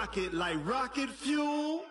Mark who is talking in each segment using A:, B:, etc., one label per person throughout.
A: Rocket like rocket fuel.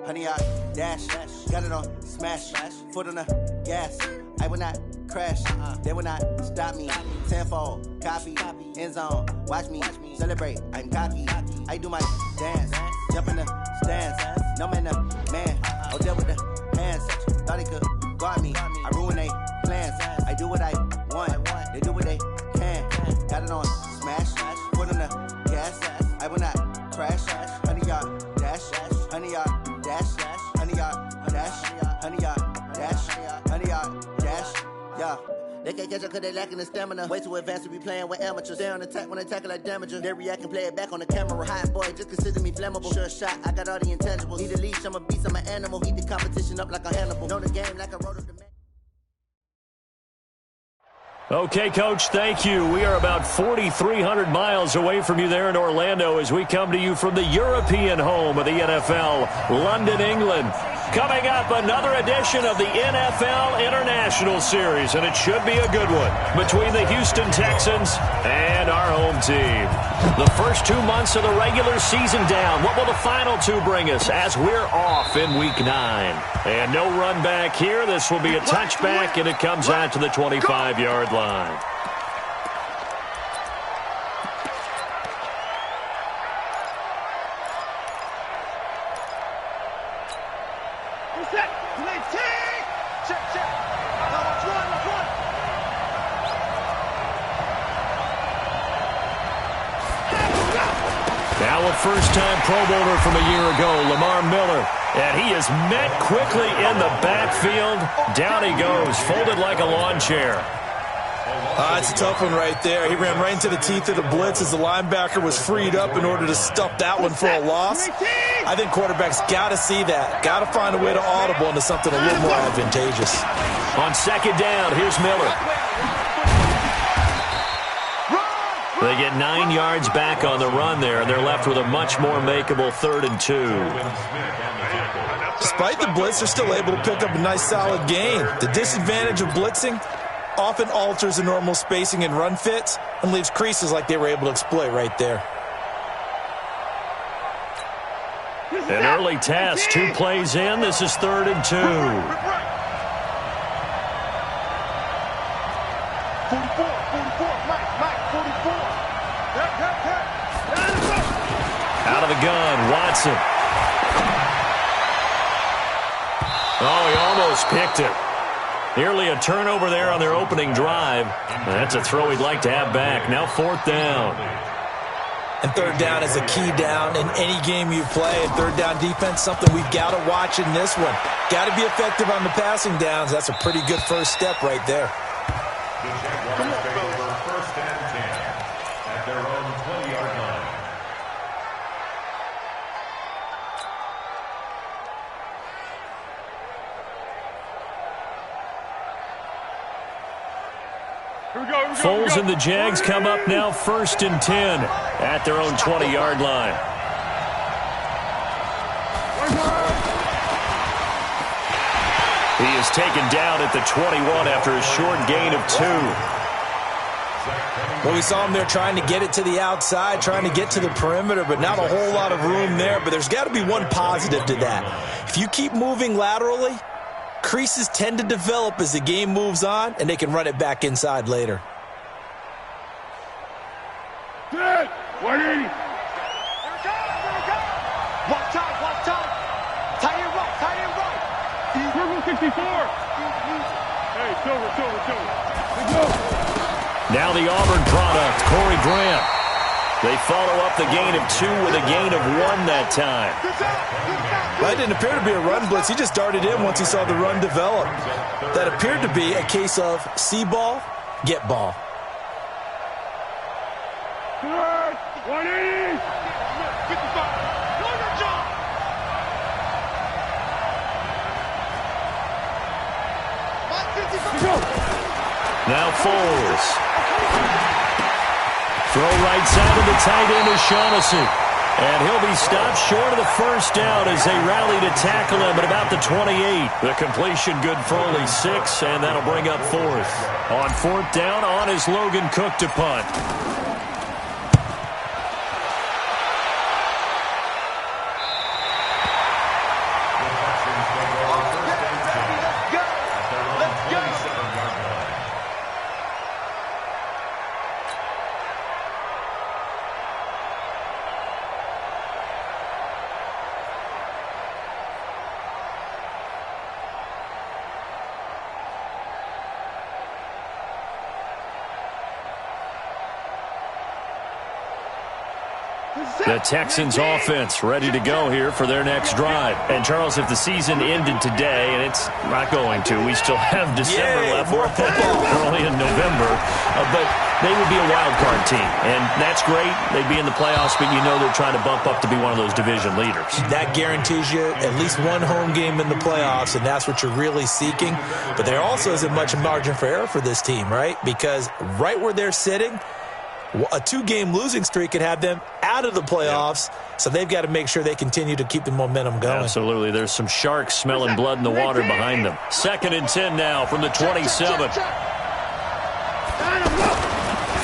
B: Honey, I dash, got it on smash, foot on the gas. I will not crash, they will not stop me. Tenfold, copy, end zone, watch me celebrate. I'm cocky, I do my dance, jump in the stands. No man, man, I'll deal with the hands. Thought he could guard me, I ruin they plans. I do what I want, they do what they can. Got it on smash, foot on the gas. I will not crash, honey, y'all dash, honey, y'all. Dash, honey, y'all, dash, honey, y'all, dash, honey, y'all, dash, yeah. They can't catch up cause they lacking the stamina. Way too advanced to be playing with amateurs. They on attack when they tackle like damager. They react and play it back on the camera. Hot boy, just consider me flammable. Sure shot, I got all the intangibles. Need a leash, I'm a beast, I'm an animal. Heat the competition up like a Hannibal. Know the game like I wrote of the man.
C: Okay, Coach, thank you. We are about 4,300 miles away from you there in Orlando as we come to you from the European home of the NFL, London, England. Coming up, another edition of the NFL International Series, and it should be a good one between the Houston Texans and our home team. The first 2 months of the regular season down. What will the final two bring us as we're off in Week 9? And no run back here. This will be a touchback, and it comes out to the 25-yard line. Now a first-time Pro Bowler from a year ago, Lamar Miller. And he is met quickly in the backfield. Down he goes, folded like a lawn chair.
D: It's a tough one right there. He ran right into the teeth of the blitz as the linebacker was freed up in order to stuff that one for a loss. I think quarterbacks got to see that. Got to find a way to audible into something a little more advantageous.
C: On second down, here's Miller. They get 9 yards back on the run there, and they're left with a much more makeable 3rd and 2.
D: Despite the blitz, they're still able to pick up a nice solid gain. The disadvantage of blitzing often alters the normal spacing and run fits and leaves creases like they were able to exploit right there.
C: An early test, 2 plays in. This is 3rd and 2.
E: 44, Mike, 44.
C: Out of the gun, Watson. Oh, he almost picked it. Nearly a turnover there on their opening drive. That's a throw he'd like to have back. Now 4th down.
D: And 3rd down is a key down in any game you play. And 3rd down defense, something we've got to watch in this one. Got to be effective on the passing downs. That's a pretty good first step right there.
F: First and 10 at their own 20-yard line.
C: Foles and the Jags come up now 1st and 10 at their own 20-yard line. He is taken down at the 21 after a short gain of 2.
D: Well, we saw him there trying to get it to the outside, trying to get to the perimeter, but not a whole lot of room there. But there's got to be one positive to that. If you keep moving laterally, creases tend to develop as the game moves on, and they can run it back inside later.
E: Good. 180. Watch out. Tight end right. Purple 64. Hey, silver. Let's go.
C: Now the Auburn product, Corey Grant. They follow up the gain of 2 with a gain of 1 that time.
D: That didn't appear to be a run blitz. He just darted in once he saw the run develop. That appeared to be a case of see ball, get ball.
E: 180. 55.
C: Now Foles. Throw right side of the tight end is Shaughnessy. And he'll be stopped short of the first down as they rally to tackle him at about the 28. The completion good for only 6, and that'll bring up 4th. On 4th down, on is Logan Cook to punt. The Texans offense ready to go here for their next drive. And, Charles, if the season ended today, and it's not going to, we still have December left.
D: More football.
C: Early in November. But they would be a wild card team. And that's great. They'd be in the playoffs, but you know they're trying to bump up to be one of those division leaders. That
D: guarantees you at least one home game in the playoffs, and that's what you're really seeking. But there also isn't much margin for error for this team, right? Because right where they're sitting, a 2-game losing streak could have them out of the playoffs, so they've got to make sure they continue to keep the momentum going. Absolutely. There's some sharks smelling blood in the water behind them. 2nd and 10 now from the 27.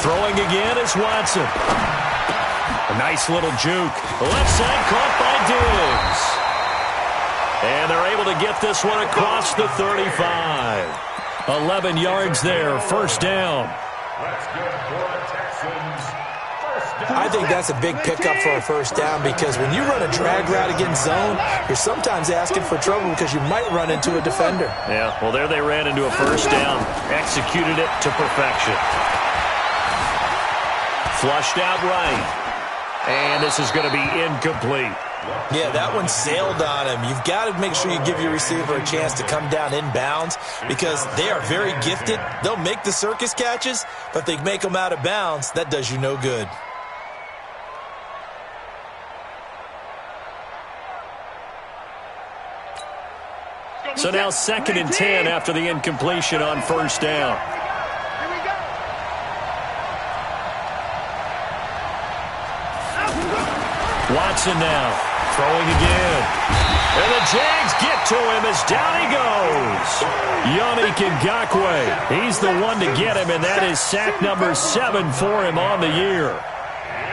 D: Throwing again is Watson. A nice little juke. Left side caught by Diggs. And they're able to get this one across the 35. 11 yards there, first down.
F: That's good for the Texans.
D: I think that's a big pickup for a first down because when you run a drag route against zone, you're sometimes asking for trouble because you might run into a defender.
C: Yeah, well, there they ran into a first down. Executed it to perfection. Flushed out right. And this is going to be incomplete.
D: Yeah, that one sailed on him. You've got to make sure you give your receiver a chance to come down inbounds because they are very gifted. They'll make the circus catches, but if they make them out of bounds, that does you no good.
C: So now 2nd and 10 after the incompletion on first down. Watson now. Throwing again. And the Jags get to him as down he goes. Yannick Ngakoue. He's the one to get him, and that is sack number 7 for him on the year.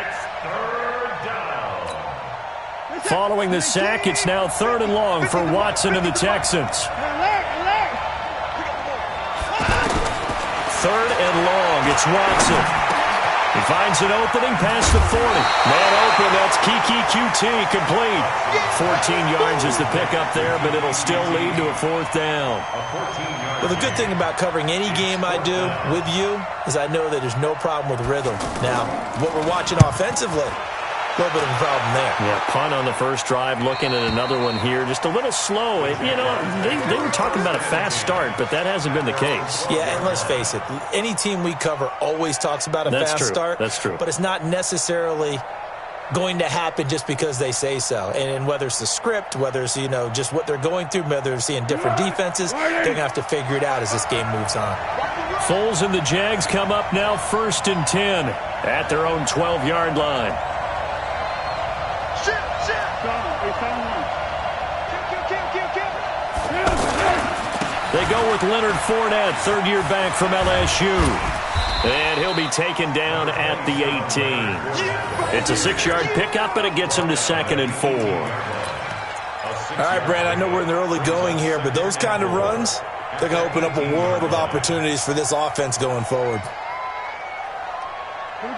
F: It's 3rd down.
C: Following the sack, it's now 3rd and long for Watson and the Texans. 3rd and long. It's Watson. He finds an opening past the 40. Man open, that's Kiki QT complete. 14 yards is the pickup there, but it'll still lead to a 4th down.
D: Well, the good thing about covering any game I do with you is I know that there's no problem with rhythm. Now, what we're watching offensively, a little bit of a problem there.
C: Yeah, punt on the first drive, looking at another one here. Just a little slow. You know, they were talking about a fast start, but that hasn't been the case.
D: Yeah, and let's face it, any team we cover always talks about a fast start.
C: That's true.
D: But it's not necessarily going to happen just because they say so. And whether it's the script, whether it's, you know, just what they're going through, whether they're seeing different defenses, they're going to have to figure it out as this game moves on.
C: Foles and the Jags come up now 1st and 10 at their own 12-yard line. They go with Leonard Fournette, 3rd-year back from LSU. And he'll be taken down at the 18. It's a 6-yard pickup, and it gets him to 2nd and 4.
D: All right, Brad, I know we're in the early going here, but those kind of runs, they're going to open up a world of opportunities for this offense going forward.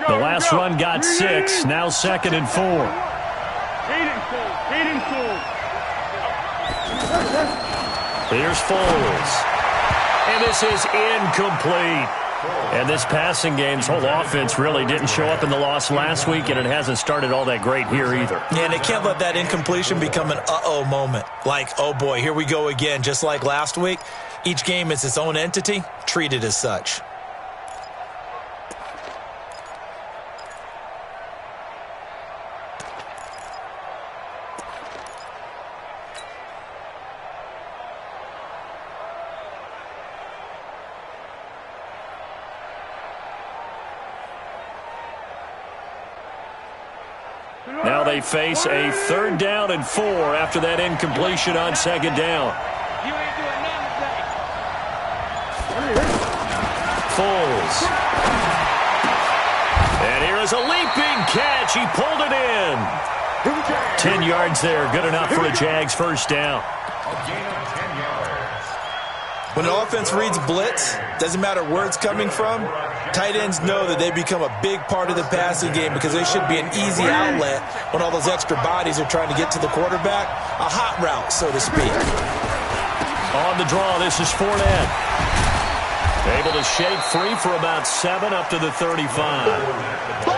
C: The last run got 6, now 2nd and 4.
E: 8 and 4.
C: Here's Foles. And this is incomplete. And this passing game's whole offense really didn't show up in the loss last week, and it hasn't started all that great here either.
D: Yeah, and they can't let that incompletion become an uh-oh moment. Like, oh boy, here we go again, just like last week. Each game is its own entity, treated as such.
C: Now they face a 3rd down and 4 after that incompletion on 2nd down.
E: You ain't doing nothing today.
C: Foles. And here is a leaping catch. He pulled it in. 10 yards there. Good enough for a Jags 1st down.
D: When an offense reads blitz, doesn't matter where it's coming from, tight ends know that they become a big part of the passing game because they should be an easy outlet when all those extra bodies are trying to get to the quarterback. A hot route, so to speak.
C: On the draw, this is Fournette. Able to shake free for about 7 up to the 35.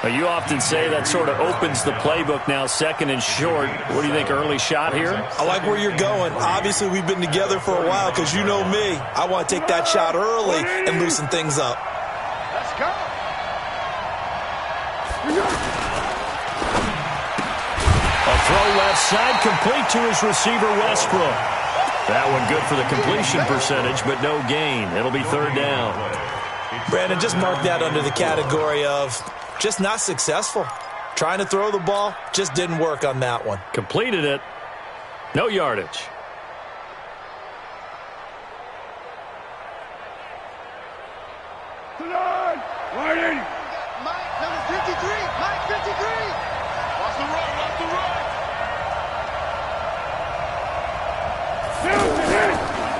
C: You often say that sort of opens the playbook now, 2nd and short. What do you think, early shot here?
D: I like where you're going. Obviously, we've been together for a while because you know me. I want to take that shot early and loosen things up.
E: Let's go.
C: A throw left side, complete to his receiver, Westbrook. That one good for the completion percentage, but no gain. It'll be 3rd down.
D: Brandon, just mark that under the category of just not successful. Trying to throw the ball, just didn't work on that one.
C: Completed it. No yardage.
E: Tonight, Whiting.
G: Mike, number 53. Mike, 53.
E: Watch the run, watch the run.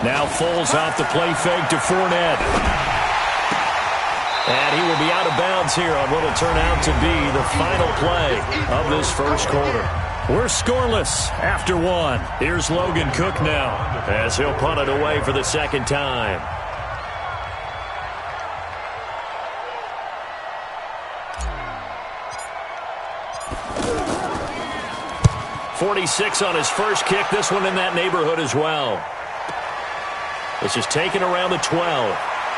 C: Now Foles off the play fake to Fournette. And he will be out of bounds here on what will turn out to be the final play of this 1st quarter. We're scoreless after 1. Here's Logan Cook now as he'll punt it away for the 2nd time. .46 on his first kick. This one in that neighborhood as well. This is taken around the 12.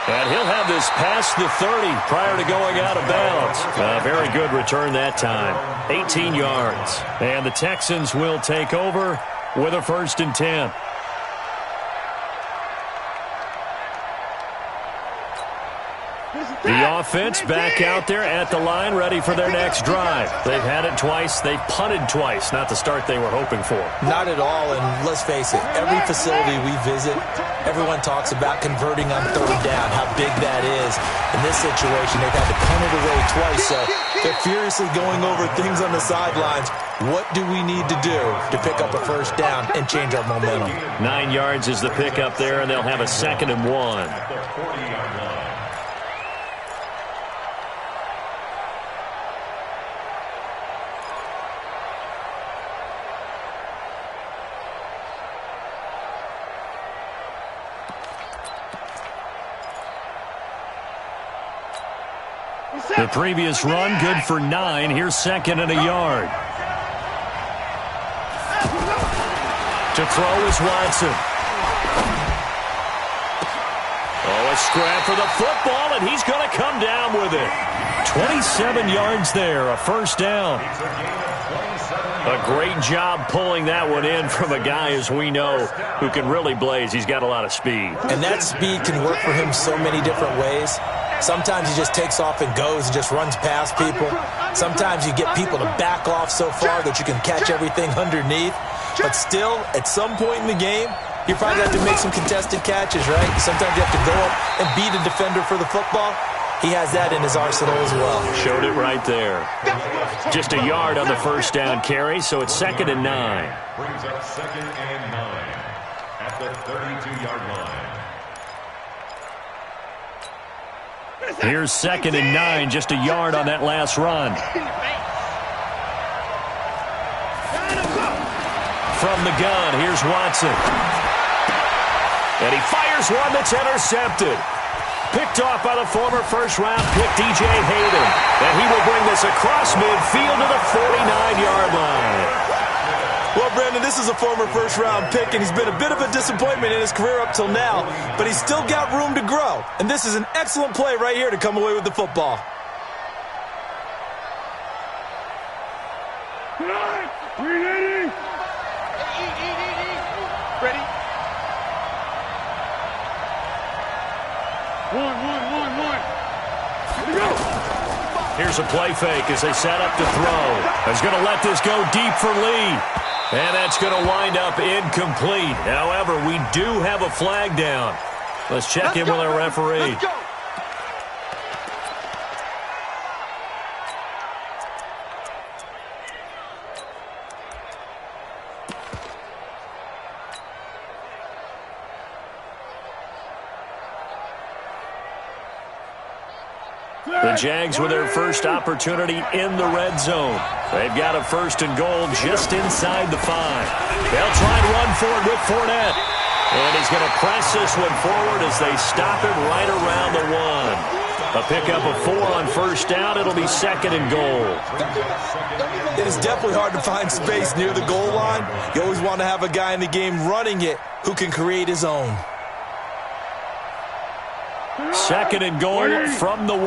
C: And he'll have this past the 30 prior to going out of bounds. A very good return that time. 18 yards. And the Texans will take over with a 1st and 10. The offense back out there at the line, ready for their next drive. They've had it twice. They've punted twice. Not the start they were hoping for.
D: Not at all, and let's face it, every facility we visit, everyone talks about converting on 3rd down, how big that is. In this situation, they've had to punt it away twice, so they're furiously going over things on the sidelines. What do we need to do to pick up a 1st down and change our momentum?
C: 9 yards is the pickup there, and they'll have a 2nd and 1. The previous run, good for 9. Here's 2nd and a yard. To throw is Watson. Oh, a scrap for the football, and he's going to come down with it. 27 yards there, a 1st down. A great job pulling that one in from a guy, as we know, who can really blaze. He's got a lot of speed.
D: And that speed can work for him so many different ways. Sometimes he just takes off and goes and just runs past people. Sometimes you get people to back off so far that you can catch everything underneath. But still, at some point in the game, you probably have to make some contested catches, right? Sometimes you have to go up and beat a defender for the football. He has that in his arsenal as well.
C: Showed it right there. Just a yard on the 1st down carry, so it's 2nd and 9.
F: Brings up 2nd and 9 at the 32-yard line.
C: Here's 2nd and 9, just a yard on that last run. From the gun, here's Watson. And he fires one that's intercepted. Picked off by the former 1st-round pick, DJ Hayden. And he will bring this across midfield to the 49-yard line.
D: Well, Brandon, this is a former 1st-round pick, and he's been a bit of a disappointment in his career up till now, but he's still got room to grow. And this is an excellent play right here to come away with the football.
E: Ready? Ready? One. Here we go.
C: Here's a play fake as they set up to throw. He's going to let this go deep for Lee. And that's going to wind up incomplete. However, we do have a flag down. Let's check in with our referee. The Jags with their first opportunity in the red zone. They've got a 1st and goal just inside the 5. They'll try and run for it with Fournette. And he's going to press this one forward as they stop it right around the 1. A pickup of 4 on 1st down. It'll be 2nd and goal.
D: It is definitely hard to find space near the goal line. You always want to have a guy in the game running it who can create his own.
C: 2nd and goal from the 1.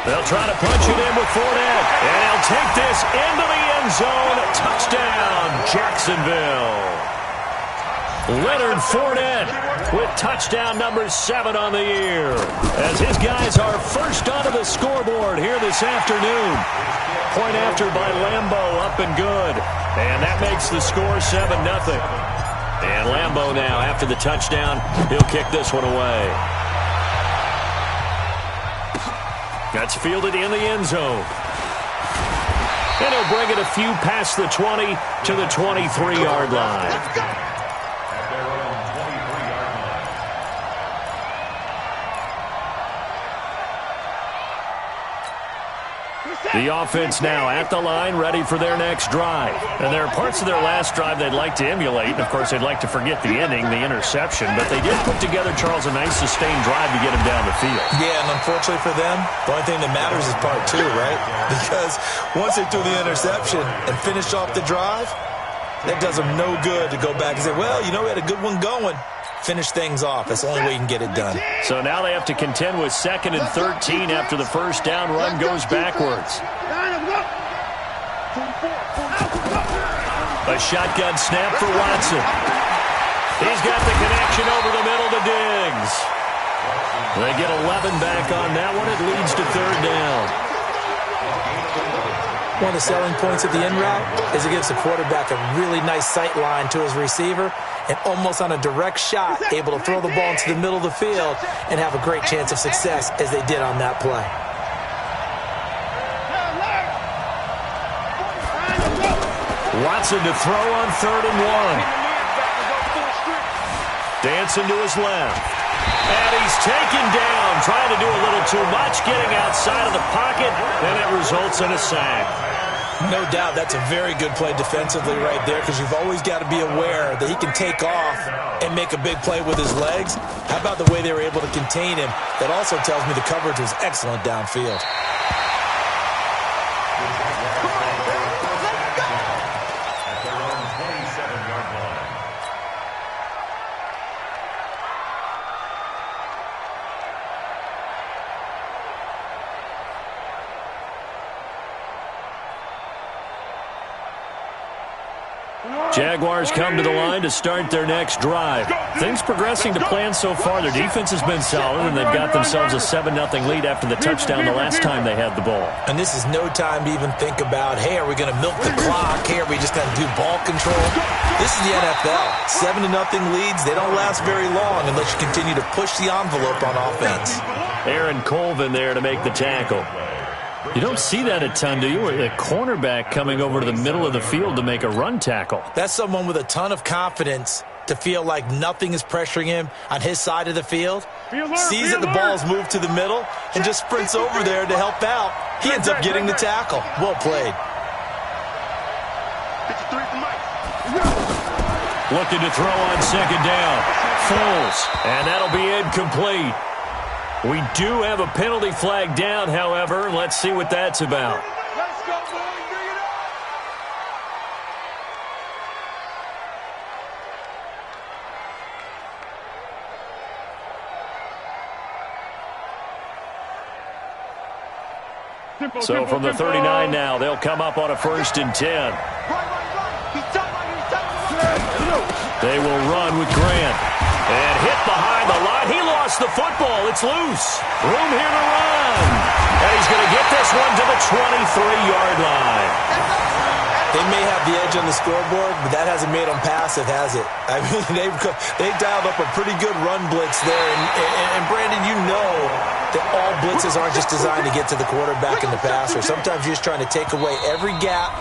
C: They'll try to punch it in with Fournette. And he'll take this into the end zone. Touchdown, Jacksonville. Leonard Fournette with touchdown number 7 on the year. As his guys are first onto the scoreboard here this afternoon. Point after by Lambeau, up and good. And that makes the score 7-0. And Lambeau now, after the touchdown, he'll kick this one away. That's fielded in the end zone. And he'll bring it a few past the 20 to the 23-yard line. The offense now at the line, ready for their next drive. And there are parts of their last drive they'd like to emulate. And, of course, they'd like to forget the ending, the interception. But they did put together, Charles, a nice sustained drive to get him down the field.
D: Yeah, and unfortunately for them, the only thing that matters is part 2, right? Because once they threw the interception and finished off the drive, that does them no good to go back and say, well, you know, we had a good one going. Finish things off. That's the only way you can get it done.
C: So now they have to contend with 2nd and 13 after the first down run goes backwards. A shotgun snap for Watson. He's got the connection over the middle to Diggs. They get 11 back on that one. It leads to 3rd down.
D: One of the selling points of the in route is it gives the quarterback a really nice sight line to his receiver and almost on a direct shot able to throw the ball into the middle of the field and have a great chance of success as they did on that play.
C: Watson to throw on 3rd and 1. Dancing to his left. And he's taken down, trying to do a little too much, getting outside of the pocket, and it results in a sack.
D: No doubt that's a very good play defensively right there because you've always got to be aware that he can take off and make a big play with his legs. How about the way they were able to contain him? That also tells me the coverage was excellent downfield.
C: Jaguars come to the line to start their next drive. Things progressing to plan so far. Their defense has been solid, and they've got themselves a 7-0 lead after the touchdown the last time they had the ball.
D: And this is no time to even think about, hey, are we going to milk the clock? Hey, are we just going to do ball control? This is the NFL. 7-0 leads, they don't last very long unless you continue to push the envelope on offense.
C: Aaron Colvin there to make the tackle. You don't see that a ton, do you? A cornerback coming over to the middle of the field to make a run tackle.
D: That's someone with a ton of confidence to feel like nothing is pressuring him on his side of the field. Sees that the ball's moved to the middle and just sprints over there to help out. He ends up getting the tackle. Well played.
C: Looking to throw on 2nd down. Foles. And that'll be incomplete. We do have a penalty flag down, however. Let's see what that's about.
G: Let's go, boys. Bring it
E: Simple,
C: So
E: simple,
C: from the
E: simple.
C: 39 now, they'll come up on a 1st and 10.
G: Right. He's done.
C: They will run with Grant. And hit by behind the line. He lost the football. It's loose. Room here to run. And he's going to get this one to the 23-yard line.
D: They may have the edge on the scoreboard, but that hasn't made them passive, has it? I mean, they've dialed up a pretty good run blitz there. And Brandon, you know that all blitzes aren't just designed to get to the quarterback and the passer. Sometimes you're just trying to take away every gap,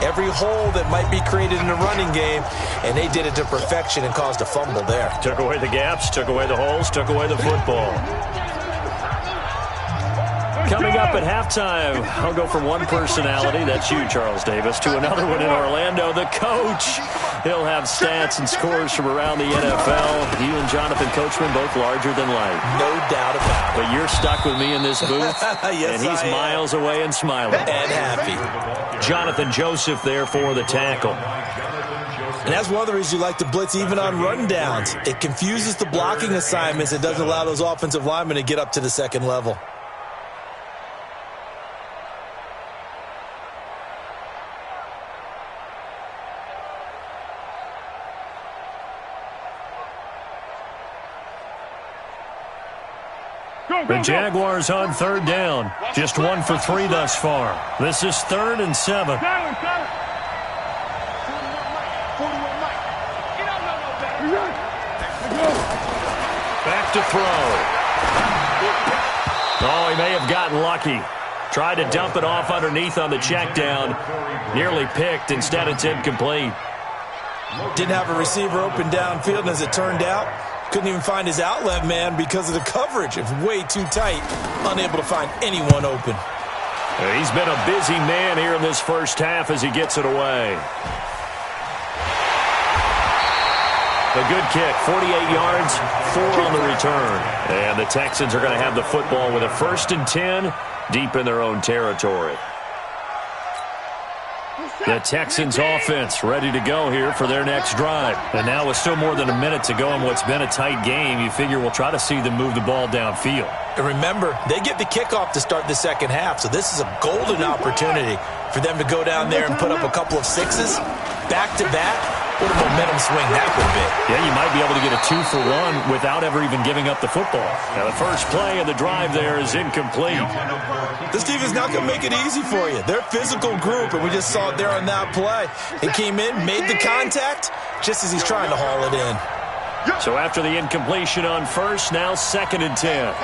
D: every hole that might be created in the running game, and they did it to perfection and caused a fumble there.
C: Took away the gaps, took away the holes, took away the football. Coming up at halftime, I'll go from one personality, that's you, Charles Davis, to another one in Orlando, the coach. He'll have stats and scores from around the NFL. You and Jonathan Coachman, both larger than life.
D: No doubt about it.
C: But you're stuck with me in this booth,
D: yes,
C: and he's miles away and smiling.
D: And happy.
C: Jonathan Joseph there for the tackle.
D: And that's one of the reasons you like to blitz even on rundowns. It confuses the blocking assignments and doesn't allow those offensive linemen to get up to the second level.
C: The Jaguars on third down. Just 1 for 3 thus far. This is 3rd and 7. Back to throw. Oh, he may have gotten lucky. Tried to dump it off underneath on the check down. Nearly picked. Instead, it's incomplete.
D: Didn't have a receiver open downfield, and as it turned out, couldn't even find his outlet man because of the coverage. It's way too tight. Unable to find anyone open.
C: He's been a busy man here in this first half as he gets it away. A good kick, 48 yards, 4 on the return. And the Texans are going to have the football with a 1st and 10 deep in their own territory. The Texans offense ready to go here for their next drive. And now with still more than a minute to go in what's been a tight game, you figure we'll try to see them move the ball downfield.
D: And remember, they get the kickoff to start the second half, so this is a golden opportunity for them to go down there and put up a couple of sixes back-to-back. What a momentum swing that would be.
C: Yeah, you might be able to get a 2-for-1 without ever even giving up the football. Now, the first play of the drive there is incomplete.
D: This team is not going to make it easy for you. They're a physical group, and we just saw it there on that play. He came in, made the contact, just as he's trying to haul it in.
C: So after the incompletion on first, now 2nd and 10.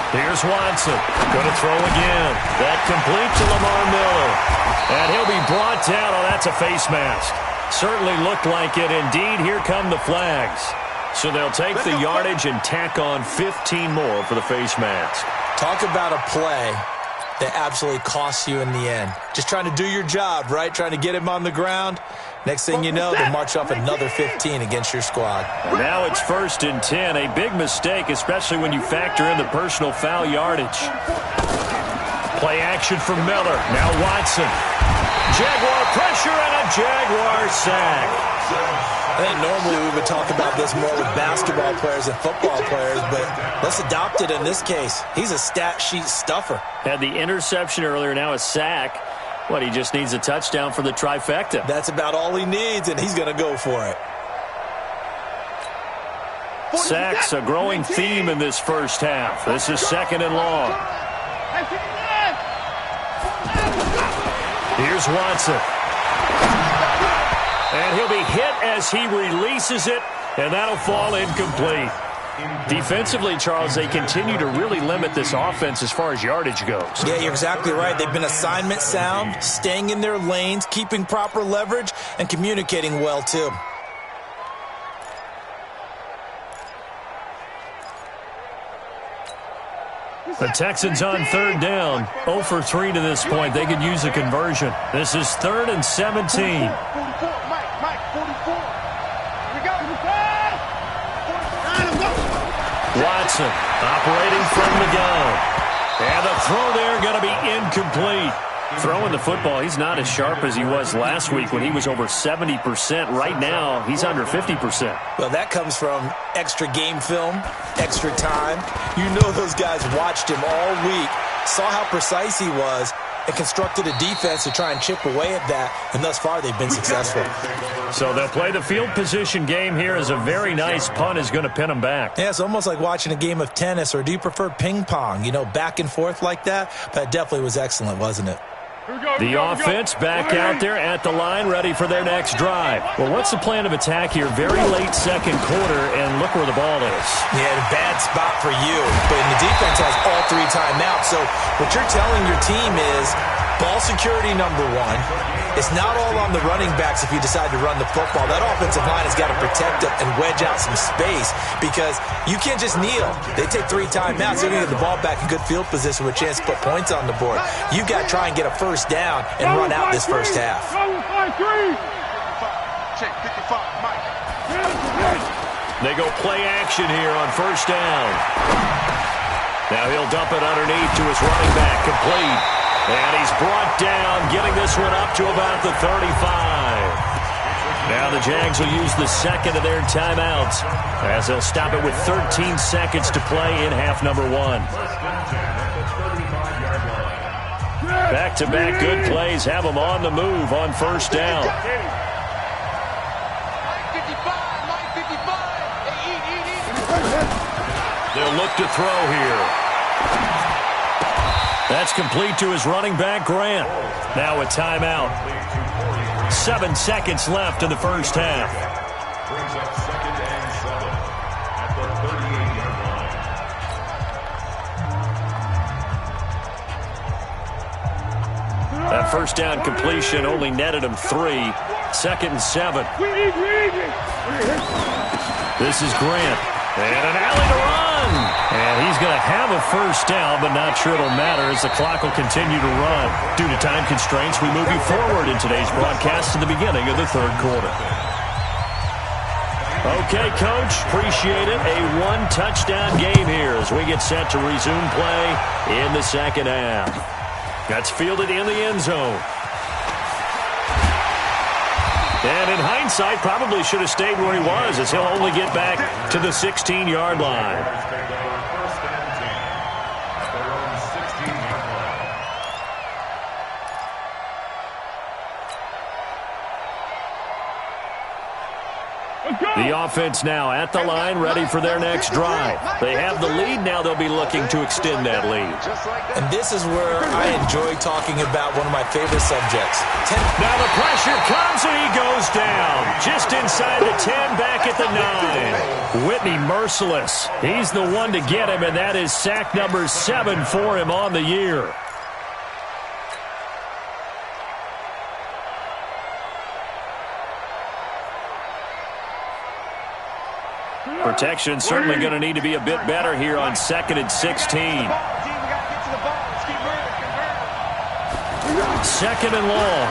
C: Here's Watson. Going to throw again. That complete to Lamar Miller. And he'll be brought down. Oh, that's a face mask. Certainly looked like it. Indeed, here come the flags. So they'll take the yardage and tack on 15 more for the face mask.
D: Talk about a play that absolutely costs you in the end. Just trying to do your job, right? Trying to get him on the ground. Next thing you know, they'll march off another 15 against your squad.
C: Now it's 1st and 10. A big mistake, especially when you factor in the personal foul yardage. Play action from Miller. Now Watson. Jaguar pressure and a Jaguar sack.
D: I think normally we would talk about this more with basketball players and football players, but let's adopt it in this case. He's a stat sheet stuffer.
C: Had the interception earlier, now a sack. What, he just needs a touchdown for the trifecta.
D: That's about all he needs, and he's going to go for it.
C: Sacks, a growing theme in this first half. This is 2nd and long. Here's Watson. And he'll be hit as he releases it, and that'll fall incomplete. Defensively, Charles, they continue to really limit this offense as far as yardage goes.
D: Yeah, you're exactly right. They've been assignment sound, staying in their lanes, keeping proper leverage, and communicating well, too.
C: The Texans on 3rd down. 0 for 3 to this point. They could use a conversion. This is 3rd and 17. Watson operating from the gun. And the throw there going to be incomplete. Throwing the football, he's not as sharp as he was last week when he was over 70%. Right now, he's under 50%.
D: Well, that comes from extra game film, extra time. You know those guys watched him all week, saw how precise he was, and constructed a defense to try and chip away at that, and thus far they've been successful.
C: So they'll play the field position game here as a very nice punt is going to pin them back.
D: Yeah, it's almost like watching a game of tennis, or do you prefer ping pong? You know, back and forth like that? That definitely was excellent, wasn't it?
C: The offense back out there at the line, ready for their next drive. Well, what's the plan of attack here? Very late second quarter, and look where the ball is.
D: Yeah, a bad spot for you. But the defense has all 3 timeouts. So what you're telling your team is ball security number 1. It's not all on the running backs if you decide to run the football. That offensive line has got to protect them and wedge out some space because you can't just kneel. They take 3 timeouts. They're going to get the ball back in good field position with a chance to put points on the board. You've got to try and get a first down and run out this first half.
C: They go play action here on first down. Now he'll dump it underneath to his running back, complete. And he's brought down, getting this one up to about the 35. Now the Jags will use the second of their timeouts as they'll stop it with 13 seconds to play in half number 1. Back-to-back good plays have them on the move on first down. They'll look to throw here. That's complete to his running back, Grant. Now a timeout. 7 seconds left in the first half.
F: Brings up 2nd and 7 at the 38-yard line.
C: That first down completion only netted him 3. 2nd and 7. This is Grant. And an alley to run. And he's going to have a first down, but not sure it'll matter as the clock will continue to run. Due to time constraints, we move you forward in today's broadcast to the beginning of the third quarter. Okay, Coach, appreciate it. A 1-touchdown game here as we get set to resume play in the second half. That's fielded in the end zone. And in hindsight, probably should have stayed where he was as he'll only get back to the 16-yard line. The offense now at the line, ready for their next drive. They have the lead. Now they'll be looking to extend that lead.
D: And this is where I enjoy talking about one of my favorite subjects.
C: Now the pressure comes and he goes down. Just inside the 10, back at the 9. Whitney merciless. He's the one to get him, and that is sack number 7 for him on the year. Protection certainly going to need to be a bit better here on 2nd and 16. 2nd and long.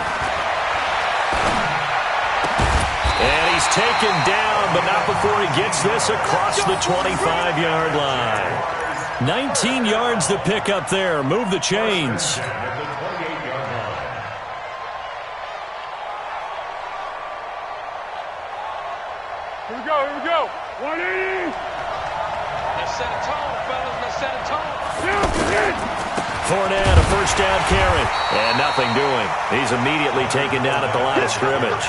C: And he's taken down, but not before he gets this across the 25-yard line. 19 yards to pick up there. Move the chains.
E: Here we go. 180.
G: Let's set a tone, fellas. Let's set a tone.
C: Fournette, a first down carry. And nothing doing. He's immediately taken down at the line of scrimmage.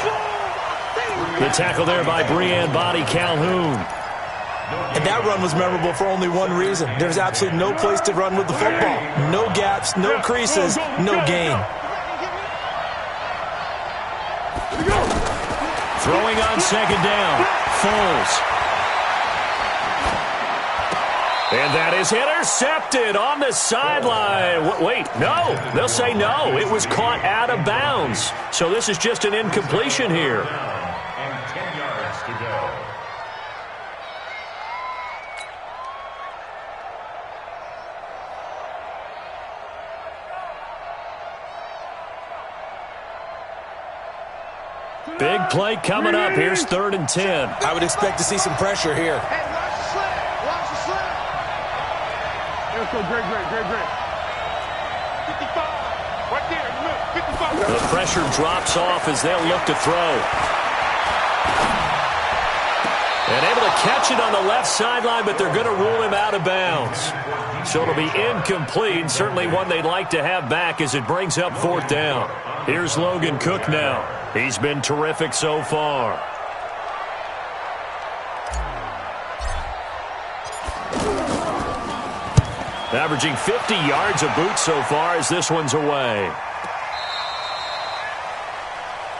C: The tackle there by Breanne Body Calhoun.
D: And that run was memorable for only one reason. There's absolutely no place to run with the football. No gaps, no creases, no gain.
C: Throwing on second down. Foles. And that is intercepted on the sideline. Wait, no. They'll say no. It was caught out of bounds. So this is just an incompletion here.
F: And 10 yards to go.
C: Big play coming up. Here's 3rd and 10.
D: I would expect to see some pressure here.
G: Hey, watch the slip. Watch the slip.
E: Let's go, great.
G: 55. Right there, in the middle. 55.
C: The pressure drops off as they'll look to throw. And able to catch it on the left sideline, but they're going to rule him out of bounds. So it'll be incomplete, certainly one they'd like to have back as it brings up 4th down. Here's Logan Cook now. He's been terrific so far. Averaging 50 yards a boot so far as this one's away.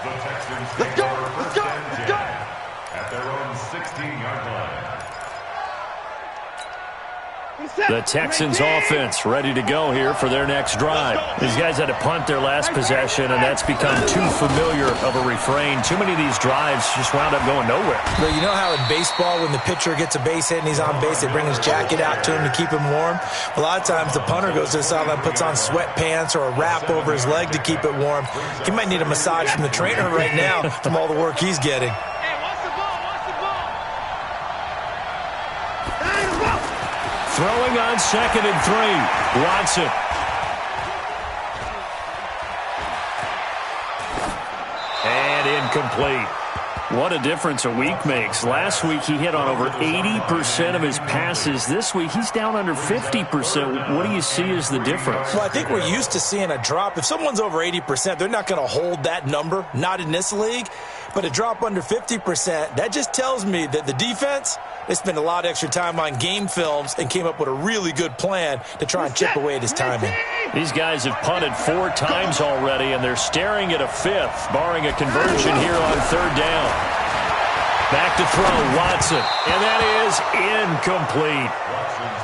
F: The Texans take over first and 10 at their own 16-yard line.
C: The Texans offense ready to go here for their next drive. These guys had to punt their last possession, and that's become too familiar of a refrain. Too many of these drives just wound up going nowhere.
D: Well, you know how in baseball when the pitcher gets a base hit and he's on base, they bring his jacket out to him to keep him warm? A lot of times the punter goes to the sideline, puts on sweatpants or a wrap over his leg to keep it warm. He might need a massage from the trainer right now from all the work he's getting.
C: Throwing on 2nd and 3. Watson. And incomplete. What a difference a week makes. Last week he hit on over 80% of his passes. This week he's down under 50%. What do you see as the difference?
D: Well, I think we're used to seeing a drop. If someone's over 80%, they're not going to hold that number. Not in this league. But a drop under 50%, that just tells me that the defense, they spent a lot of extra time on game films and came up with a really good plan to try and chip away at his timing.
C: These guys have punted 4 times already, and they're staring at a 5th, barring a conversion here on 3rd down. Back to throw, Watson, and that is incomplete.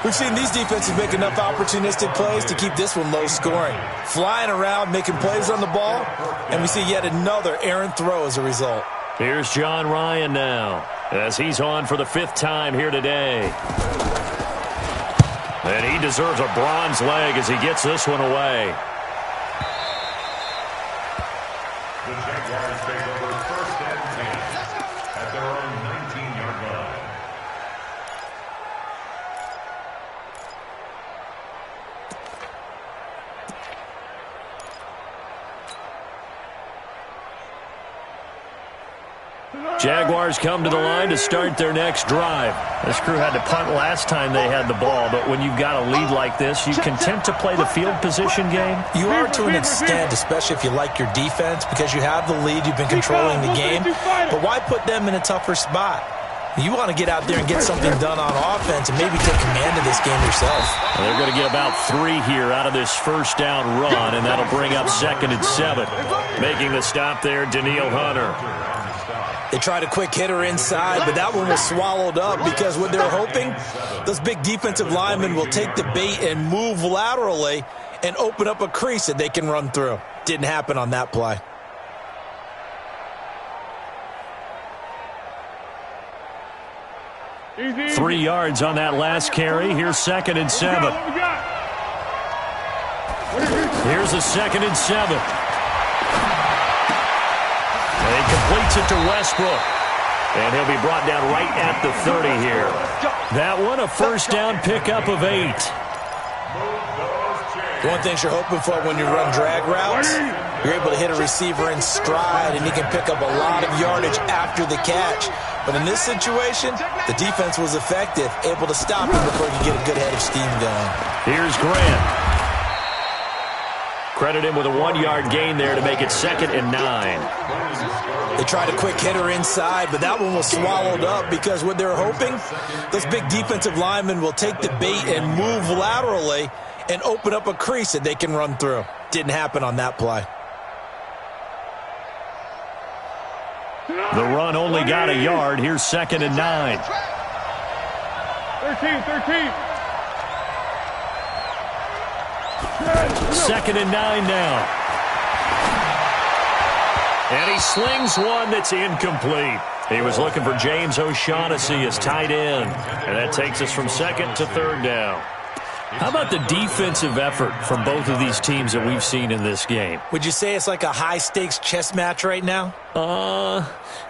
D: We've seen these defenses make enough opportunistic plays to keep this one low scoring. Flying around, making plays on the ball, and we see yet another errant throw as a result.
C: Here's John Ryan now, as he's on for the 5th time here today. And he deserves a bronze leg as he gets this one away.
F: The Jaguars take over first and 10 at their own 19-yard line.
C: Jaguars come to the line to start their next drive. This crew had to punt last time they had the ball, but when you've got a lead like this, you content to play the field position game?
D: You are to an extent, especially if you like your defense, because you have the lead, you've been controlling the game. But why put them in a tougher spot? You want to get out there and get something done on offense and maybe take command of this game yourself.
C: Well, they're going to get about 3 here out of this first down run, and that'll bring up 2nd and 7. Making the stop there, Danielle Hunter.
D: They tried a quick hitter inside, but that one was swallowed up because what they're hoping, those big defensive linemen will take the bait and move laterally and open up a crease that they can run through. Didn't happen on that play.
E: Easy.
C: 3 yards on that last carry. Here's 2nd and 7. Here's a 2nd and 7. And he completes it to Westbrook. And he'll be brought down right at the 30 here. That one, a first down pickup of 8.
D: One thing you're hoping for when you run drag routes, you're able to hit a receiver in stride, and he can pick up a lot of yardage after the catch. But in this situation, the defense was effective, able to stop him before he could get a good head of steam going.
C: Here's Grant. Credit him with a 1-yard gain there to make it 2nd and 9.
D: They tried a quick hitter inside, but that one was swallowed up because what they're hoping, those big defensive linemen will take the bait and move laterally and open up a crease that they can run through. Didn't happen on that play.
C: The run only got a yard. Here's 2nd and 9.
E: 13.
C: 2nd and 9 now. And he slings one that's incomplete. He was looking for James O'Shaughnessy as tight end. And that takes us from 2nd to 3rd down. How about the defensive effort from both of these teams that we've seen in this game?
D: Would you say it's like a high-stakes chess match right now?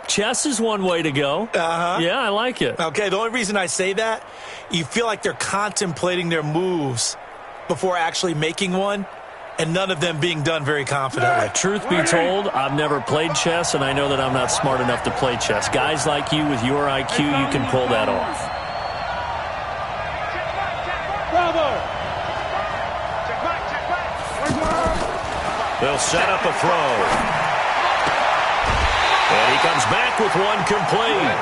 C: Chess is one way to go.
D: Uh-huh.
C: Yeah, I like it.
D: Okay, the only reason I say that, you feel like they're contemplating their moves before actually making one. and none of them being done very confidently.
C: Truth be told, I've never played chess, and I know that I'm not smart enough to play chess. Guys like you with your IQ, you can pull that off. They'll set up a throw. And he comes back with one complete.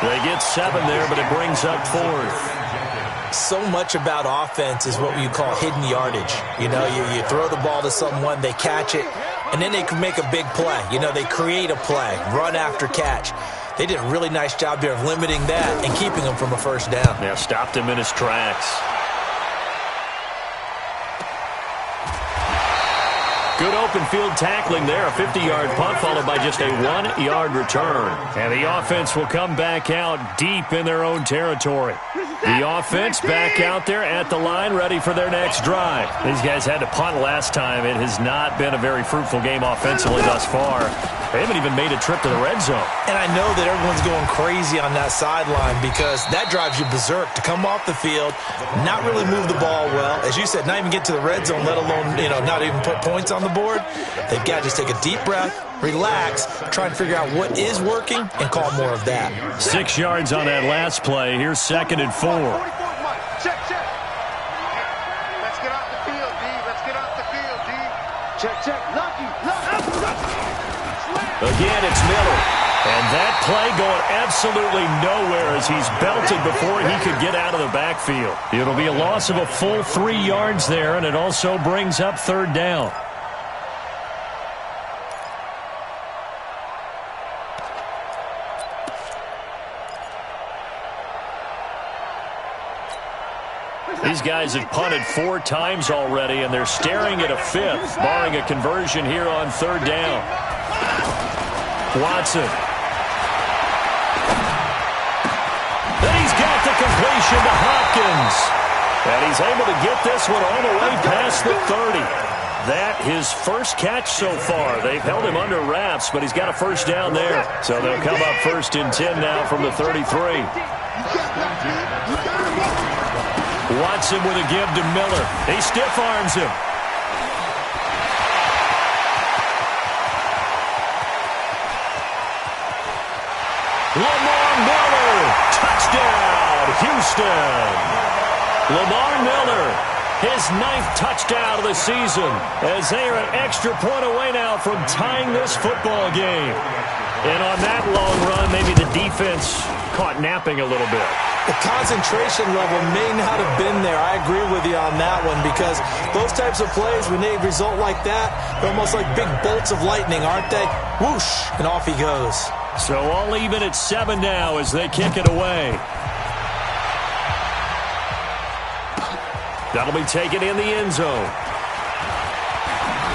C: They get 7 there, but it brings up 4th.
D: So much about offense is what you call hidden yardage. You know, you throw the ball to someone, they catch it, and then they can make a big play. You know, they create a play, run after catch. They did a really nice job here of limiting that and keeping him from a first down.
C: Yeah, stopped him in his tracks. Good open field tackling there. A 50-yard punt followed by just a 1-yard return. And the offense will come back out deep in their own territory. The offense back out there at the line, ready for their next drive. These guys had to punt last time. It has not been a very fruitful game offensively thus far. They haven't even made a trip to the red zone. And I know that everyone's going crazy on that sideline because that drives you berserk to come off the field, not really move the ball well. As you said, not even get to the red zone, let alone, not even put points on the board. They've got to just take a deep breath, relax, try and figure out what is working, and call more of that. 6 yards on that last play. Here's 2nd and 4.
E: Check. Let's get off the field, D. Let's get off the field, D. Check. Lucky.
C: Again, it's Miller. And that play going absolutely nowhere as he's belted before he could get out of the backfield. It'll be a loss of a full 3 yards there, and it also brings up 3rd down. These guys have punted 4 times already, and they're staring at a 5th, barring a conversion here on 3rd down. Watson. Then he's got the completion to Hopkins. And he's able to get this one all the way past the 30. That his first catch so far. They've held him under wraps, but he's got a first down there. So they'll come up 1st and 10 now from the 33. Watson with a give to Miller. He stiff-arms him. Lamar Miller, touchdown, Houston. Lamar Miller, his 9th touchdown of the season, as they are an extra point away now from tying this football game. And on that long run, maybe the defense caught napping a little bit.
D: The concentration level may not have been there. I agree with you on that one because those types of plays, when they result like that, they're almost like big bolts of lightning, aren't they? Whoosh, and off he goes.
C: So all even at 7 now as they kick it away. That'll be taken in the end zone.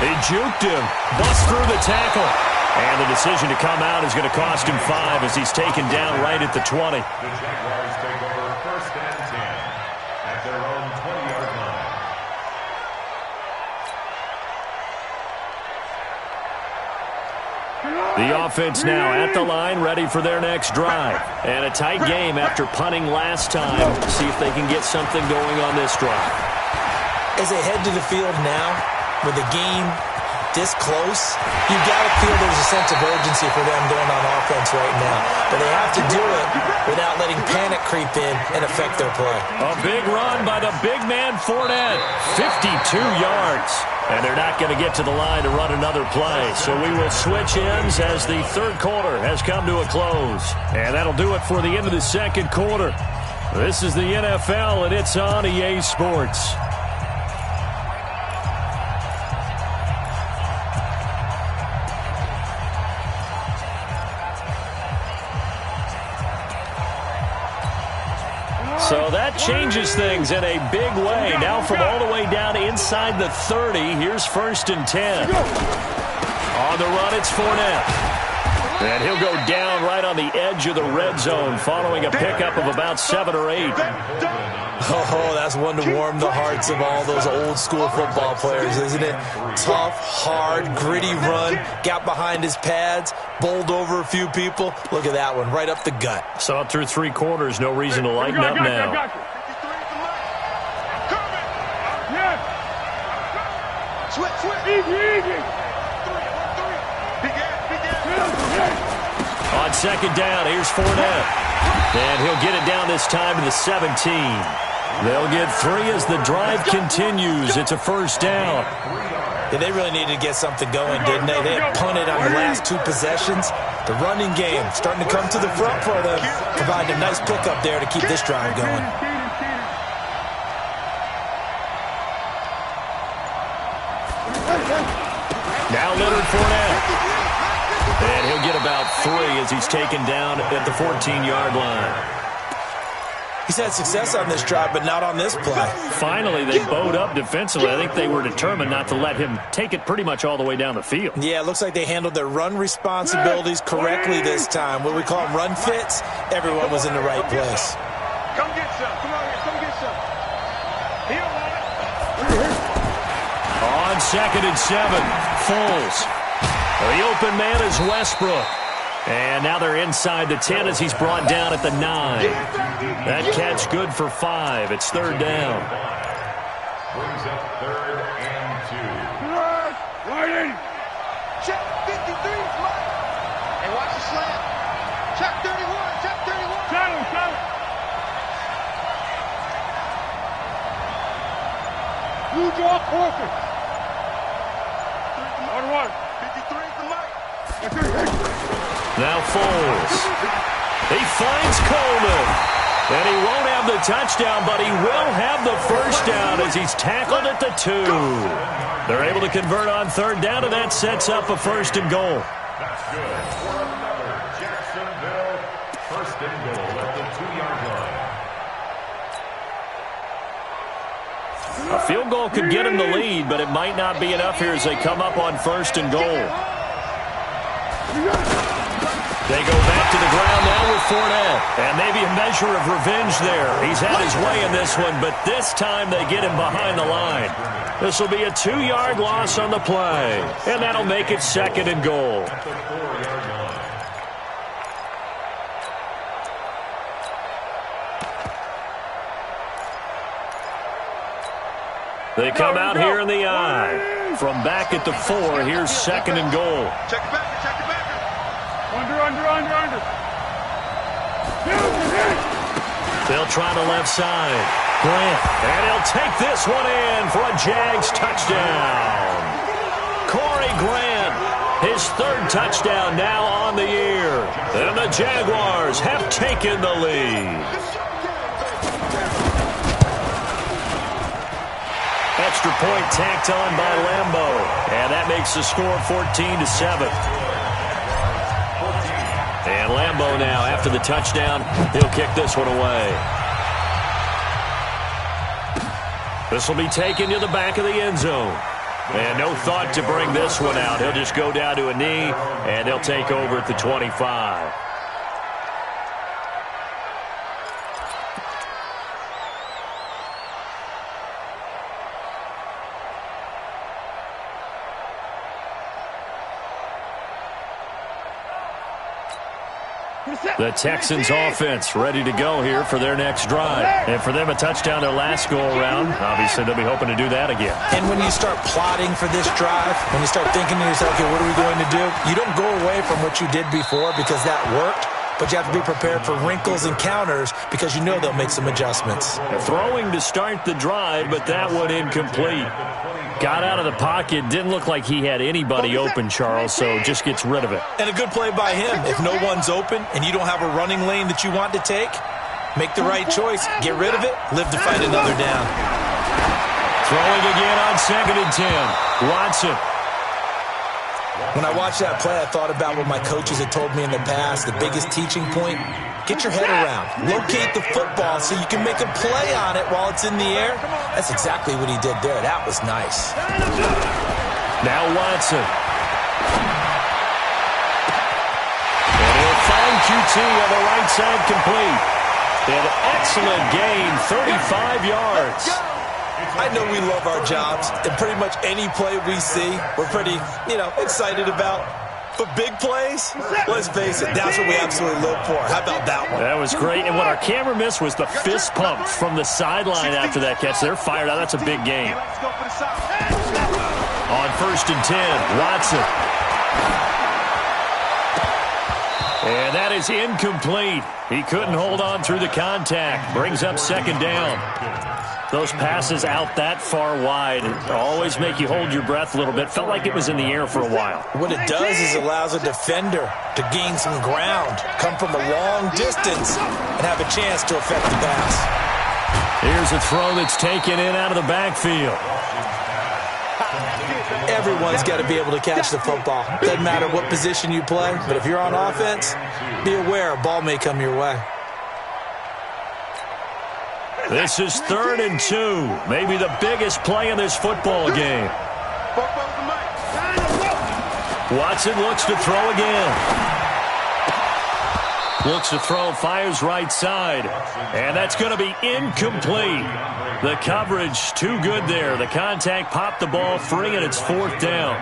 C: He juked him, bust through the tackle. And the decision to come out is going to cost him 5 as he's taken down right at the 20.
F: The Jaguars take over 1st and 10 at their own 20-yard line.
C: The offense now at the line, ready for their next drive. And a tight game after punting last time. See if they can get something going on this drive.
D: As they head to the field now, with the game this close, you got to feel there's a sense of urgency for them going on offense right now. But they have to do it without letting panic creep in and affect their play. A
C: big run by the big man Fournette. 52 yards. And they're not going to get to the line to run another play. So we will switch ends as the 3rd quarter has come to a close. And that'll do it for the end of the 2nd quarter. This is the NFL, and it's on EA Sports. So that changes things in a big way. Now from all the way down inside the 30, here's 1st and 10. On the run, it's Fournette. And he'll go down right on the edge of the red zone following a pickup of about 7 or 8.
D: Oh, that's one to warm the hearts of all those old school football players, isn't it? Tough, hard, gritty run, got behind his pads, bowled over a few people. Look at that one, right up the gut.
C: Saw it through 3 quarters, no reason to lighten up now.
E: Switch.
C: On second down, here's Fournette. And he'll get it down this time to the 17. They'll get 3 as the drive continues. It's a first down.
D: Yeah, they really needed to get something going, didn't they? They had punted on the last 2 possessions. The running game starting to come to the front for them, providing a nice pickup there to keep this drive going.
C: Now Leonard Fournette. And he'll get about 3 as he's taken down at the 14-yard line.
D: He's had success on this drive, but not on this play.
C: Finally, they bowed up defensively. I think they were determined not to let him take it pretty much all the way down the field.
D: Yeah, it looks like they handled their run responsibilities correctly this time. What we call them run fits, everyone was in the right place.
E: Come get some. Come on here. Come get some. He don't want it.
C: On 2nd and 7, Foles. The open man is Westbrook. And now they're inside the 10 as he's brought down at the 9. That catch good for 5. It's 3rd down.
F: Brings up 3rd and 2.
E: Right in. Check 53, Mike. Hey, watch the slant. Check 31. Check 31. Shut him. You draw closer. 1-1. 53 for Mike.
C: Now Foles. He finds Coleman. And he won't have the touchdown, but he will have the first down as he's tackled at the 2. They're able to convert on 3rd down, and that sets up a 1st and goal.
F: That's good for another Jacksonville 1st and goal at the 2-yard line.
C: A field goal could get him the lead, but it might not be enough here as they come up on 1st and goal. They go back to the ground now with Fournette. And maybe a measure of revenge there. He's had his way in this one, but this time they get him behind the line. This will be a 2-yard loss on the play. And that'll make it 2nd and goal.
F: At the 4-yard line.
C: They come out here in the I. From back at the 4, here's 2nd and goal.
E: Check it back. Check it back. Under.
C: They'll try the left side. Grant. And he'll take this one in for a Jags touchdown. Corey Grant, his 3rd touchdown now on the year. And the Jaguars have taken the lead. Extra point tacked on by Lambeau. And that makes the score 14-7. And Lambeau now, after the touchdown, he'll kick this one away. This will be taken to the back of the end zone. And no thought to bring this one out. He'll just go down to a knee, and they'll take over at the 25. The Texans offense ready to go here for their next drive. And for them, a touchdown their last go-around. Obviously, they'll be hoping to do that again.
D: And when you start plotting for this drive, when you start thinking to yourself, okay, what are we going to do? You don't go away from what you did before because that worked. But you have to be prepared for wrinkles and counters because you know they'll make some adjustments.
C: Throwing to start the drive, but that one incomplete. Got out of the pocket. Didn't look like he had anybody open, Charles, so just gets rid of it.
D: And a good play by him. If no one's open and you don't have a running lane that you want to take, make the right choice. Get rid of it. Live to fight another down.
C: Throwing again on 2nd and 10. Watson.
D: When I watched that play, I thought about what my coaches had told me in the past. The biggest teaching point, get your head around. Locate the football so you can make a play on it while it's in the air. That's exactly what he did there. That was nice.
C: Now Watson. And he'll find QT on the right side complete. An excellent gain, 35 yards.
D: I know we love our jobs, and pretty much any play we see, we're pretty, excited about. But big plays, let's face it, that's what we absolutely live for. How about that one?
C: That was great, and what our camera missed was the fist pump from the sideline after that catch. They're fired out. That's a big game.
E: Let's go for the side.
C: On 1st and 10, Watson. And that is incomplete. He couldn't hold on through the contact. Brings up 2nd down. Those passes out that far wide always make you hold your breath a little bit. Felt like it was in the air for a while.
D: What it does is allows a defender to gain some ground, come from a long distance, and have a chance to affect the pass.
C: Here's a throw that's taken in out of the backfield.
D: Everyone's got to be able to catch the football. Doesn't matter what position you play, but if you're on offense, be aware a ball may come your way.
C: This is 3rd and 2. Maybe the biggest play in this football game. Watson looks to throw again. Looks to throw, fires right side. And that's going to be incomplete. The coverage too good there. The contact popped the ball free, and it's 4th down.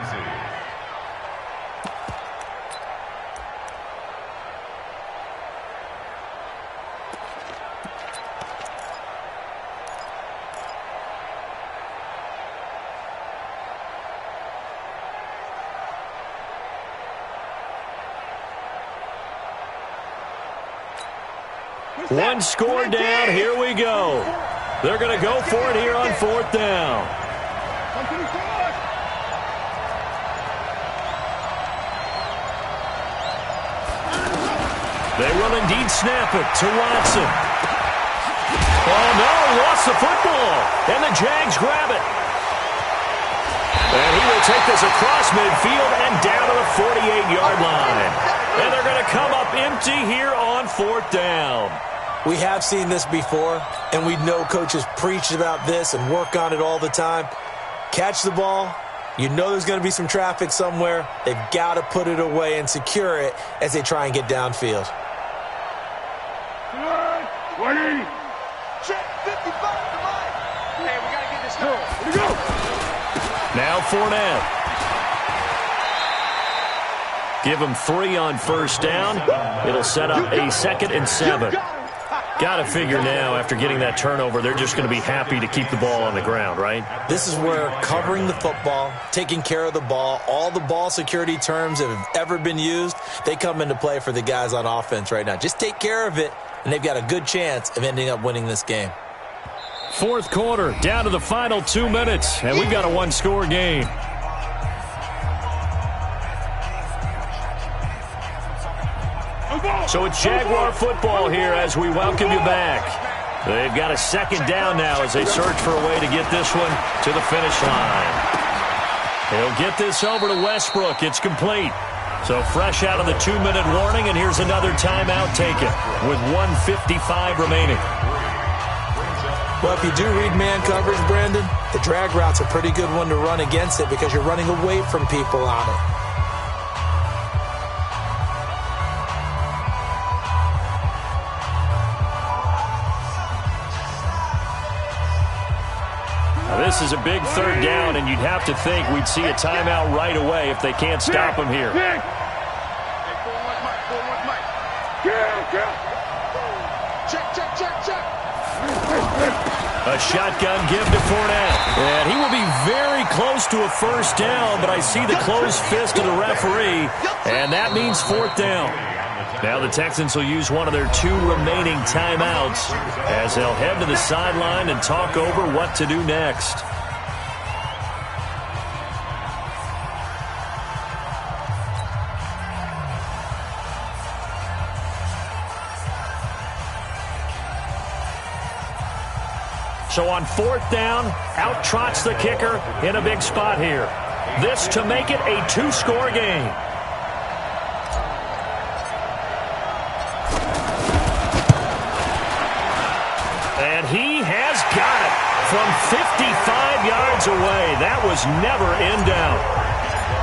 C: One score down. Here we go. They're going to go for it here on 4th down. They will indeed snap it to Watson. Oh, no, lost the football. And the Jags grab it. And he will take this across midfield and down to the 48-yard line. And they're going to come up empty here on 4th down.
D: We have seen this before, and we know coaches preach about this and work on it all the time. Catch the ball. You know there's going to be some traffic somewhere. They've got to put it away and secure it as they try and get downfield.
E: 20. Check 55 to mine. Hey, we got to get this going. Here we go.
C: Now Fournette. Give him 3 on 1st down. It'll set up a 2nd and 7. Got to figure now, after getting that turnover, they're just going to be happy to keep the ball on the ground, right?
D: This is where covering the football, taking care of the ball, all the ball security terms that have ever been used, they come into play for the guys on offense right now. Just take care of it, and they've got a good chance of ending up winning this game.
C: 4th quarter, down to the final 2 minutes, and we've got a 1-score game. So it's Jaguar football here as we welcome you back. They've got a 2nd down now as they search for a way to get this one to the finish line. He'll get this over to Westbrook. It's complete. So fresh out of the 2-minute warning, and here's another timeout taken with 1:55 remaining.
D: Well, if you do read man coverage, Brandon, the drag route's a pretty good one to run against it because you're running away from people on it.
C: This is a big 3rd down, and you'd have to think we'd see a timeout right away if they can't stop him here. A shotgun give to Fournette. And he will be very close to a 1st down, but I see the closed fist of the referee, and that means 4th down. Now the Texans will use one of their 2 remaining timeouts as they'll head to the sideline and talk over what to do next. So on 4th down, out trots the kicker in a big spot here. This to make it a 2-score game. And he has got it from 55 yards away. That was never in doubt.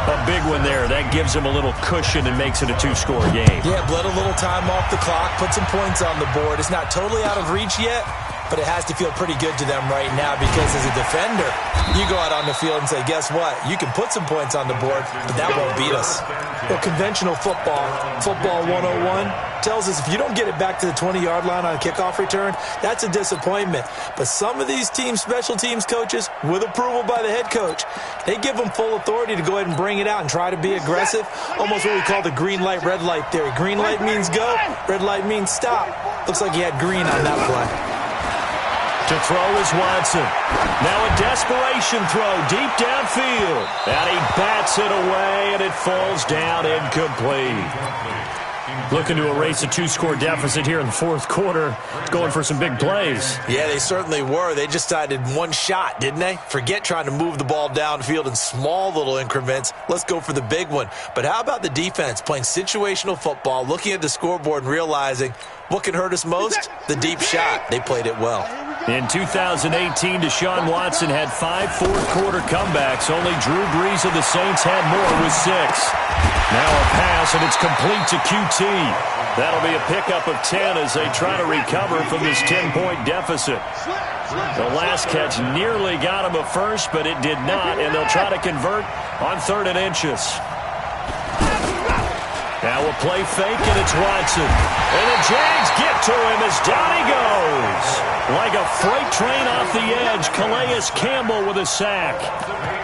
C: A big one there. That gives him a little cushion and makes it a 2-score game.
D: Yeah, bled a little time off the clock, put some points on the board. It's not totally out of reach yet, but it has to feel pretty good to them right now because as a defender, you go out on the field and say, guess what? You can put some points on the board, but that won't beat us. Well, conventional football 101, tells us if you don't get it back to the 20-yard line on a kickoff return, that's a disappointment. But some of these teams, special teams coaches, with approval by the head coach, they give them full authority to go ahead and bring it out and try to be aggressive, almost what we call the green light, red light theory. Green light means go, red light means stop. Looks like he had green on that play.
C: To throw is Watson. Now a desperation throw deep downfield. And he bats it away, and it falls down incomplete. Looking to erase a 2-score deficit here in the fourth quarter. Going for some big plays.
D: Yeah, they certainly were. They just decided one shot, didn't they? Forget trying to move the ball downfield in small little increments. Let's go for the big one. But how about the defense playing situational football, looking at the scoreboard and realizing what can hurt us most? The deep shot. They played it well.
C: In 2018, Deshaun Watson had 5 fourth-quarter comebacks. Only Drew Brees of the Saints had more with 6. Now a pass, and it's complete to QT. That'll be a pickup of 10 as they try to recover from this 10-point deficit. The last catch nearly got him a first, but it did not, and they'll try to convert on 3rd and inches. Now a play fake, and it's Watson. And the Jags get to him as down he goes. Like a freight train off the edge, Calais Campbell with a sack.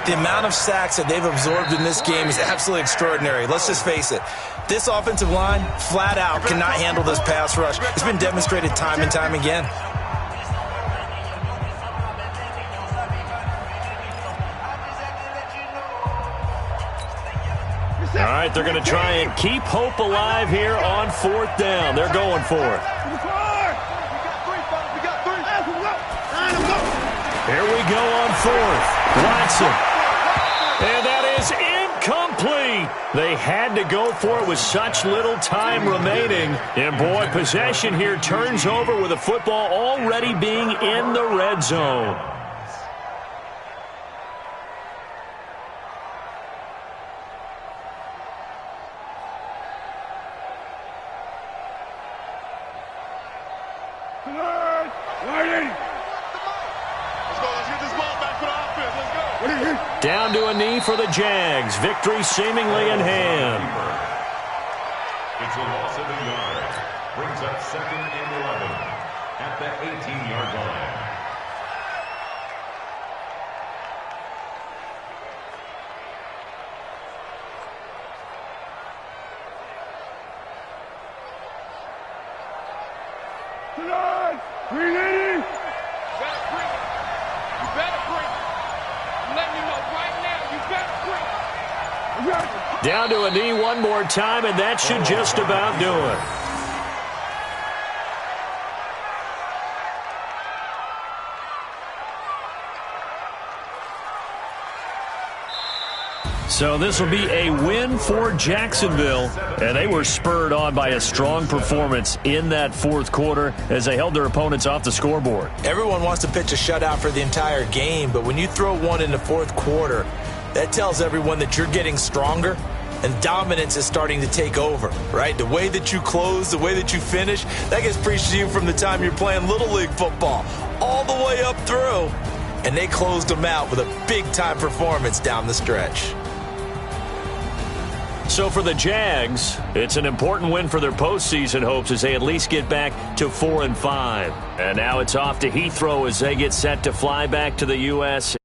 D: The amount of sacks that they've absorbed in this game is absolutely extraordinary. Let's just face it. This offensive line, flat out, cannot handle this pass rush. It's been demonstrated time and time again.
C: All right, they're going to try and keep hope alive here on 4th down. They're going for it. Here we go on 4th. Watson. And that is incomplete. They had to go for it with such little time remaining. And, boy, possession here turns over with the football already being in the red zone. Down to a knee for the Jags. Victory seemingly in hand.
F: It's a loss of a yard. Brings up 2nd and 11 at the 18-yard line.
C: Down to a knee one more time, and that should just about do it. So this will be a win for Jacksonville, and they were spurred on by a strong performance in that fourth quarter as they held their opponents off the scoreboard.
D: Everyone wants to pitch a shutout for the entire game, but when you throw one in the fourth quarter, that tells everyone that you're getting stronger and dominance is starting to take over, right? The way that you close, the way that you finish, that gets preached to you from the time you're playing Little League football all the way up through. And they closed them out with a big-time performance down the stretch.
C: So for the Jags, it's an important win for their postseason hopes as they at least get back to 4-5. And now it's off to Heathrow as they get set to fly back to the U.S.